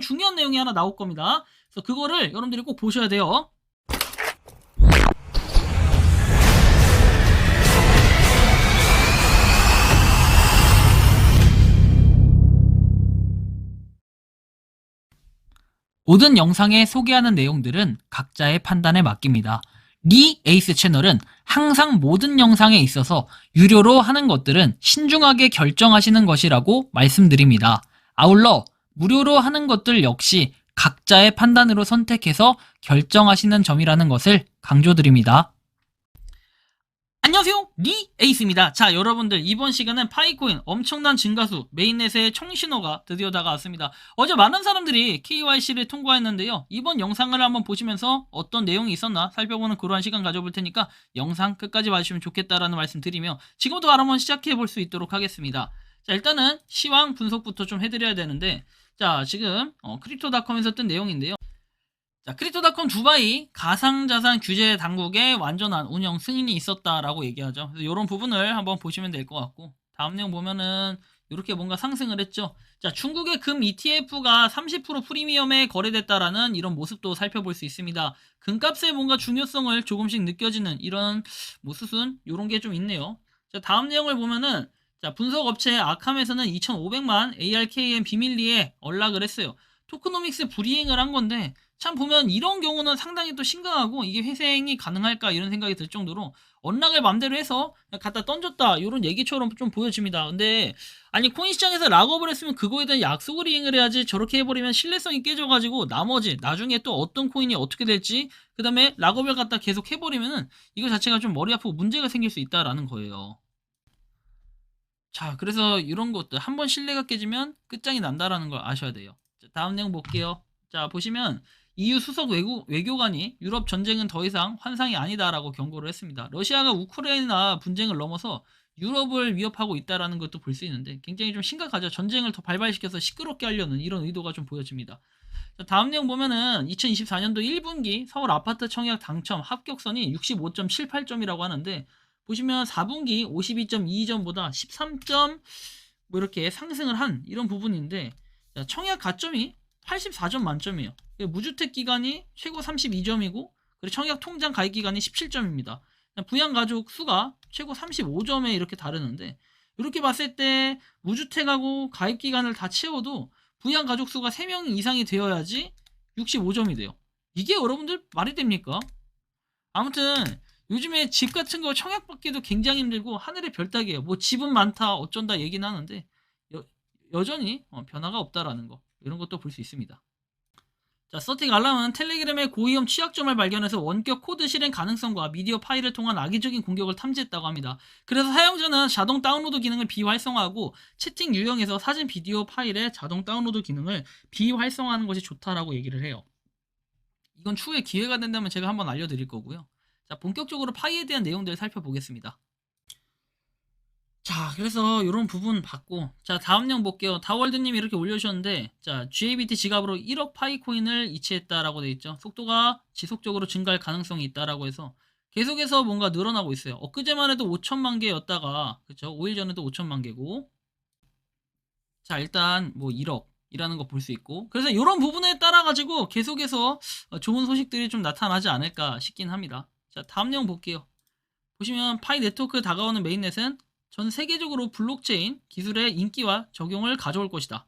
중요한 내용이 하나 나올 겁니다. 그래서 그거를 여러분들이 꼭 보셔야 돼요. 모든 영상에 소개하는 내용들은 각자의 판단에 맡깁니다. 리 에이스 채널은 항상 모든 영상에 있어서 유료로 하는 것들은 신중하게 결정하시는 것이라고 말씀드립니다. 아울러 무료로 하는 것들 역시 각자의 판단으로 선택해서 결정하시는 점이라는 것을 강조드립니다. 안녕하세요, 리 에이스입니다. 자, 여러분들 이번 시간은 파이코인 엄청난 증가수 메인넷의 총신호가 드디어 다가왔습니다. 어제 많은 사람들이 KYC를 통과했는데요. 이번 영상을 한번 보시면서 어떤 내용이 있었나 살펴보는 그러한 시간 가져볼 테니까 영상 끝까지 봐주시면 좋겠다라는 말씀 드리며 지금부터 한번 시작해 볼 수 있도록 하겠습니다. 자, 일단은 시황 분석부터 좀 해드려야 되는데, 자, 지금 크립토닷컴에서 뜬 내용인데요. 자, 크립토닷컴 두바이 가상자산 규제 당국의 완전한 운영 승인이 있었다라고 얘기하죠. 그래서 이런 부분을 한번 보시면 될 것 같고, 다음 내용 보면은 이렇게 뭔가 상승을 했죠. 자, 중국의 금 ETF가 30% 프리미엄에 거래됐다라는 이런 모습도 살펴볼 수 있습니다. 금값의 뭔가 중요성을 조금씩 느껴지는 이런 모습은 이런 게 좀 있네요. 자, 다음 내용을 보면은, 자, 분석업체 아캄에서는 2,500만 ARKN 비밀리에 언락을 했어요. 토크노믹스 불이행을 한 건데, 참 보면 이런 경우는 상당히 또 심각하고 이게 회생이 가능할까 이런 생각이 들 정도로 언락을 맘대로 해서 그냥 갖다 던졌다 이런 얘기처럼 좀 보여집니다. 근데 아니 코인 시장에서 락업을 했으면 그거에 대한 약속을 이행을 해야지. 저렇게 해버리면 신뢰성이 깨져가지고 나머지 나중에 또 어떤 코인이 어떻게 될지, 그 다음에 락업을 갖다 계속 해버리면은 이거 자체가 좀 머리 아프고 문제가 생길 수 있다라는 거예요. 자, 그래서 이런 것들 한번 신뢰가 깨지면 끝장이 난다라는 걸 아셔야 돼요. 자, 다음 내용 볼게요. 자, 보시면 EU 수석 외교관이 유럽 전쟁은 더 이상 환상이 아니다라고 경고를 했습니다. 러시아가 우크라이나 분쟁을 넘어서 유럽을 위협하고 있다라는 것도 볼 수 있는데 굉장히 좀 심각하죠. 전쟁을 더 발발시켜서 시끄럽게 하려는 이런 의도가 좀 보여집니다. 자, 다음 내용 보면은 2024년도 1분기 서울 아파트 청약 당첨 합격선이 65.78점이라고 하는데, 보시면 4분기 52.22점보다 13점 뭐 이렇게 상승을 한 이런 부분인데, 자, 청약 가점이 84점 만점이에요. 무주택 기간이 최고 32점이고, 그리고 청약 통장 가입 기간이 17점입니다. 부양 가족 수가 최고 35점에 이렇게 다르는데, 이렇게 봤을 때 무주택하고 가입 기간을 다 채워도 부양 가족 수가 3명 이상이 되어야지 65점이 돼요. 이게 여러분들 말이 됩니까? 아무튼 요즘에 집 같은 거 청약 받기도 굉장히 힘들고 하늘의 별 따기예요. 뭐 집은 많다 어쩐다 얘기는 하는데 여전히 변화가 없다라는 거, 이런 것도 볼 수 있습니다. 자, 서틱 알람은 텔레그램의 고위험 취약점을 발견해서 원격 코드 실행 가능성과 미디어 파일을 통한 악의적인 공격을 탐지했다고 합니다. 그래서 사용자는 자동 다운로드 기능을 비활성화하고 채팅 유형에서 사진 비디오 파일의 자동 다운로드 기능을 비활성화하는 것이 좋다라고 얘기를 해요. 이건 추후에 기회가 된다면 제가 한번 알려드릴 거고요. 자, 본격적으로 파이에 대한 내용들을 살펴보겠습니다. 자, 그래서 이런 부분 봤고, 자, 다음 내용 볼게요. 다월드님이 이렇게 올려주셨는데, 자, GABT 지갑으로 1억 파이코인을 이체했다라고 돼 있죠. 속도가 지속적으로 증가할 가능성이 있다라고 해서 계속해서 뭔가 늘어나고 있어요. 엊그제만 해도 5천만 개였다가, 그쵸? 5일 전에도 5천만 개고. 자, 일단 뭐 1억이라는 거 볼 수 있고, 그래서 이런 부분에 따라 가지고 계속해서 좋은 소식들이 좀 나타나지 않을까 싶긴 합니다. 자, 다음 내용 볼게요. 보시면 파이 네트워크 다가오는 메인넷은 전 세계적으로 블록체인 기술의 인기와 적용을 가져올 것이다.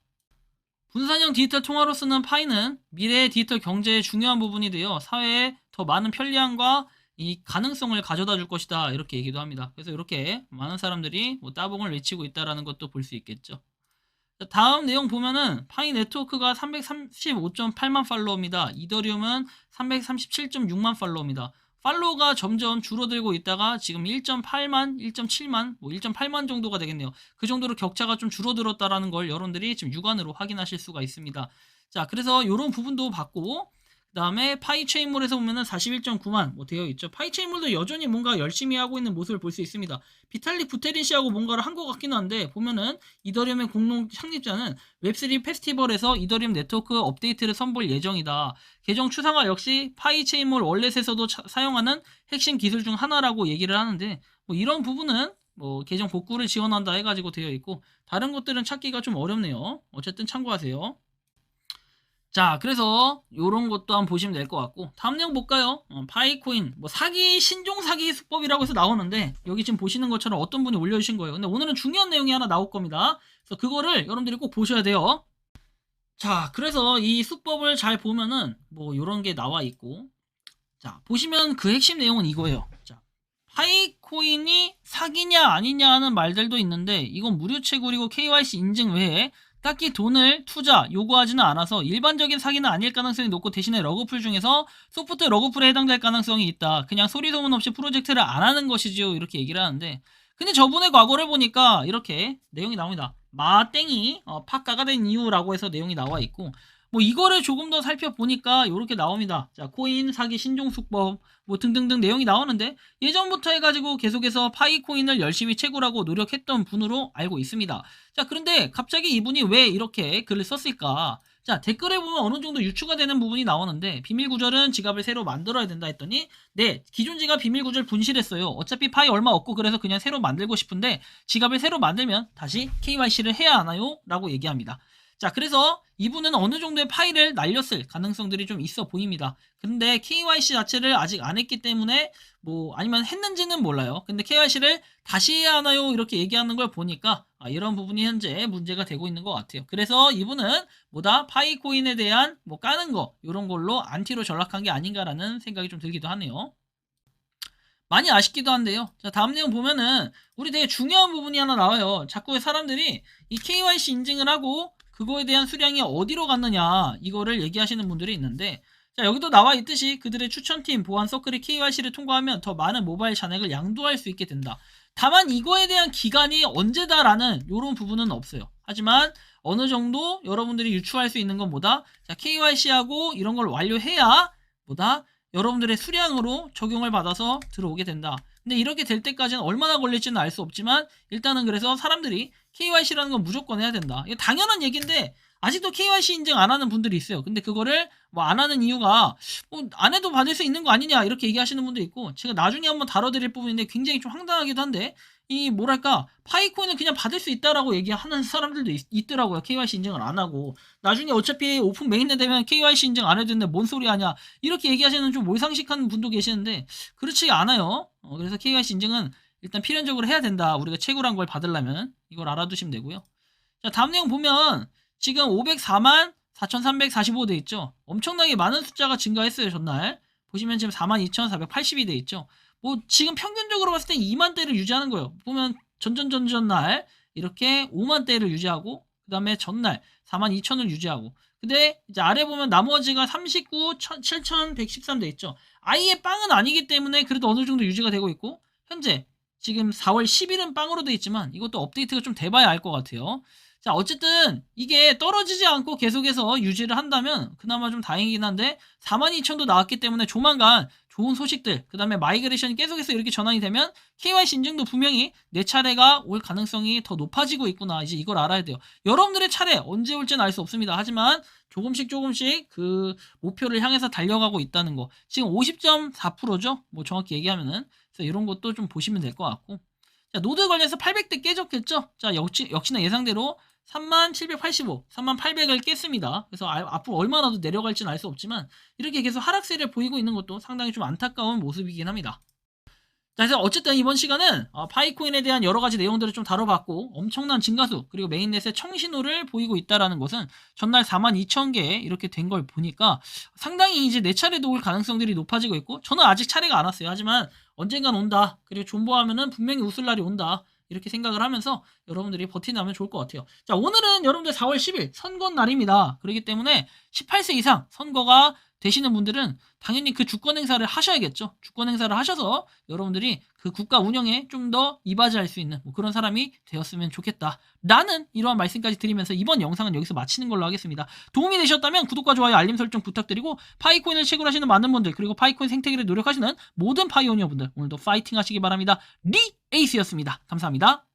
분산형 디지털 통화로 쓰는 파이는 미래의 디지털 경제의 중요한 부분이 되어 사회에 더 많은 편리함과 이 가능성을 가져다 줄 것이다, 이렇게 얘기도 합니다. 그래서 이렇게 많은 사람들이 뭐 따봉을 외치고 있다는 것도 볼 수 있겠죠. 자, 다음 내용 보면은 파이 네트워크가 335.8만 팔로워입니다. 이더리움은 337.6만 팔로워입니다. 팔로워가 점점 줄어들고 있다가 지금 1.8만, 1.7만, 뭐 1.8만 정도가 되겠네요. 그 정도로 격차가 좀 줄어들었다라는 걸 여러분들이 지금 육안으로 확인하실 수가 있습니다. 자, 그래서 이런 부분도 봤고, 그 다음에 파이체인몰에서 보면은 41.9만 뭐 되어 있죠. 파이체인몰도 여전히 뭔가 열심히 하고 있는 모습을 볼 수 있습니다. 비탈릭 부테린 씨하고 뭔가를 한 것 같긴 한데, 보면은 이더리움의 공동 창립자는 웹3 페스티벌에서 이더리움 네트워크 업데이트를 선보일 예정이다. 계정 추상화 역시 파이체인몰 월렛에서도 사용하는 핵심 기술 중 하나라고 얘기를 하는데, 뭐 이런 부분은 뭐 계정 복구를 지원한다 해가지고 되어 있고, 다른 것들은 찾기가 좀 어렵네요. 어쨌든 참고하세요. 자, 그래서 요런 것도 한번 보시면 될 것 같고, 다음 내용 볼까요? 파이코인 뭐 사기 신종 사기 수법이라고 해서 나오는데, 여기 지금 보시는 것처럼 어떤 분이 올려주신 거예요. 근데 오늘은 중요한 내용이 하나 나올 겁니다. 그래서 그거를 여러분들이 꼭 보셔야 돼요. 자, 그래서 이 수법을 잘 보면은 뭐 요런 게 나와 있고, 자, 보시면 그 핵심 내용은 이거예요. 자, 파이코인이 사기냐 아니냐 하는 말들도 있는데, 이건 무료 채굴이고 KYC 인증 외에 딱히 돈을 투자 요구하지는 않아서 일반적인 사기는 아닐 가능성이 높고, 대신에 러그풀 중에서 소프트 러그풀에 해당될 가능성이 있다. 그냥 소리 소문 없이 프로젝트를 안 하는 것이지요. 이렇게 얘기를 하는데, 근데 저분의 과거를 보니까 이렇게 내용이 나옵니다. 마땡이 팟가가 된 이유라고 해서 내용이 나와 있고, 뭐 이거를 조금 더 살펴보니까 이렇게 나옵니다. 자, 코인 사기 신종 수법 뭐 등등등 내용이 나오는데, 예전부터 해가지고 계속해서 파이코인을 열심히 채굴하고 노력했던 분으로 알고 있습니다. 자, 그런데 갑자기 이분이 왜 이렇게 글을 썼을까? 자, 댓글에 보면 어느 정도 유추가 되는 부분이 나오는데, 비밀 구절은 지갑을 새로 만들어야 된다 했더니, 네, 기존 지갑 비밀 구절 분실했어요. 어차피 파이 얼마 없고 그래서 그냥 새로 만들고 싶은데, 지갑을 새로 만들면 다시 KYC를 해야 하나요? 라고 얘기합니다. 자, 그래서 이분은 어느 정도의 파일을 날렸을 가능성들이 좀 있어 보입니다. 근데 KYC 자체를 아직 안 했기 때문에, 뭐 아니면 했는지는 몰라요. 근데 KYC를 다시 해야 하나요? 이렇게 얘기하는 걸 보니까 이런 부분이 현재 문제가 되고 있는 것 같아요. 그래서 이분은 뭐다 파이코인에 대한 뭐 까는 거 이런 걸로 안티로 전락한 게 아닌가라는 생각이 좀 들기도 하네요. 많이 아쉽기도 한데요. 자, 다음 내용 보면은 우리 되게 중요한 부분이 하나 나와요. 자꾸 사람들이 이 KYC 인증을 하고 그거에 대한 수량이 어디로 갔느냐 이거를 얘기하시는 분들이 있는데, 자, 여기도 나와 있듯이 그들의 추천팀 보안 서클이 KYC를 통과하면 더 많은 모바일 잔액을 양도할 수 있게 된다. 다만 이거에 대한 기간이 언제다라는 이런 부분은 없어요. 하지만 어느 정도 여러분들이 유추할 수 있는 건 뭐다? 자, KYC하고 이런 걸 완료해야 뭐다? 여러분들의 수량으로 적용을 받아서 들어오게 된다. 근데 이렇게 될 때까지는 얼마나 걸릴지는 알 수 없지만, 일단은 그래서 사람들이 KYC라는 건 무조건 해야 된다. 이게 당연한 얘기인데 아직도 KYC 인증 안 하는 분들이 있어요. 근데 그거를 뭐 안 하는 이유가 뭐 안 해도 받을 수 있는 거 아니냐 이렇게 얘기하시는 분도 있고, 제가 나중에 한번 다뤄드릴 부분인데 굉장히 좀 황당하기도 한데, 이 뭐랄까 파이코인은 그냥 받을 수 있다라고 얘기하는 사람들도 있더라고요. KYC 인증을 안 하고 나중에 어차피 오픈 메인에 되면 KYC 인증 안 해도 되는데 뭔 소리 하냐 이렇게 얘기하시는 좀 몰상식한 분도 계시는데, 그렇지 않아요. 그래서 KYC 인증은 일단 필연적으로 해야 된다. 우리가 채굴한 걸 받으려면 이걸 알아두시면 되고요. 자, 다음 내용 보면 지금 504만 4,345 돼 있죠. 엄청나게 많은 숫자가 증가했어요. 전날 보시면 지금 42,480이 돼 있죠. 뭐 지금 평균적으로 봤을 때 2만 대를 유지하는 거예요. 보면 전전전전날 이렇게 5만 대를 유지하고, 그 다음에 전날 42,000을 유지하고, 근데 이제 아래 보면 나머지가 39, 7,113 돼 있죠. 아예 빵은 아니기 때문에 그래도 어느 정도 유지가 되고 있고, 현재 지금 4월 10일은 빵으로 돼 있지만 이것도 업데이트가 좀 돼봐야 알 것 같아요. 자, 어쨌든 이게 떨어지지 않고 계속해서 유지를 한다면 그나마 좀 다행이긴 한데, 42,000도 나왔기 때문에 조만간 좋은 소식들, 그 다음에 마이그레이션이 계속해서 이렇게 전환이 되면 KYC 인증도 분명히 내 차례가 올 가능성이 더 높아지고 있구나. 이제 이걸 알아야 돼요. 여러분들의 차례 언제 올지는 알 수 없습니다. 하지만 조금씩 조금씩 그 목표를 향해서 달려가고 있다는 거. 지금 50.4%죠? 뭐 정확히 얘기하면은. 그래서 이런 것도 좀 보시면 될 것 같고. 자, 노드 관련해서 800대 깨졌겠죠? 자, 역시나 예상대로 3785, 3800을 깼습니다. 그래서 앞으로 얼마나 더 내려갈지는 알 수 없지만 이렇게 계속 하락세를 보이고 있는 것도 상당히 좀 안타까운 모습이긴 합니다. 자, 그래서 어쨌든 이번 시간은 파이코인에 대한 여러 가지 내용들을 좀 다뤄봤고, 엄청난 증가수 그리고 메인넷의 청신호를 보이고 있다라는 것은 전날 42,000개 이렇게 된 걸 보니까 상당히 이제 내 차례도 올 가능성들이 높아지고 있고, 저는 아직 차례가 안 왔어요. 하지만 언젠간 온다. 그리고 존버하면은 분명히 웃을 날이 온다. 이렇게 생각을 하면서 여러분들이 버티나면 좋을 것 같아요. 자, 오늘은 여러분들 4월 10일 선거 날입니다. 그렇기 때문에 18세 이상 선거가 되시는 분들은 당연히 그 주권 행사를 하셔야겠죠. 주권 행사를 하셔서 여러분들이 그 국가 운영에 좀 더 이바지할 수 있는 뭐 그런 사람이 되었으면 좋겠다 라는 이러한 말씀까지 드리면서 이번 영상은 여기서 마치는 걸로 하겠습니다. 도움이 되셨다면 구독과 좋아요, 알림 설정 부탁드리고, 파이코인을 채굴하시는 많은 분들, 그리고 파이코인 생태계를 노력하시는 모든 파이오니어 분들, 오늘도 파이팅 하시기 바랍니다. 리에이스였습니다. 감사합니다.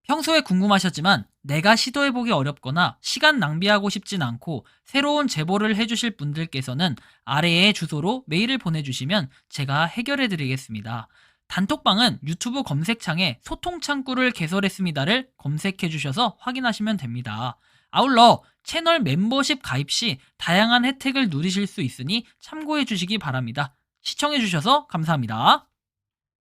평소에 궁금하셨지만 내가 시도해보기 어렵거나 시간 낭비하고 싶진 않고 새로운 제보를 해주실 분들께서는 아래의 주소로 메일을 보내주시면 제가 해결해드리겠습니다. 단톡방은 유튜브 검색창에 소통창구를 개설했습니다를 검색해주셔서 확인하시면 됩니다. 아울러 채널 멤버십 가입 시 다양한 혜택을 누리실 수 있으니 참고해 주시기 바랍니다. 시청해 주셔서 감사합니다.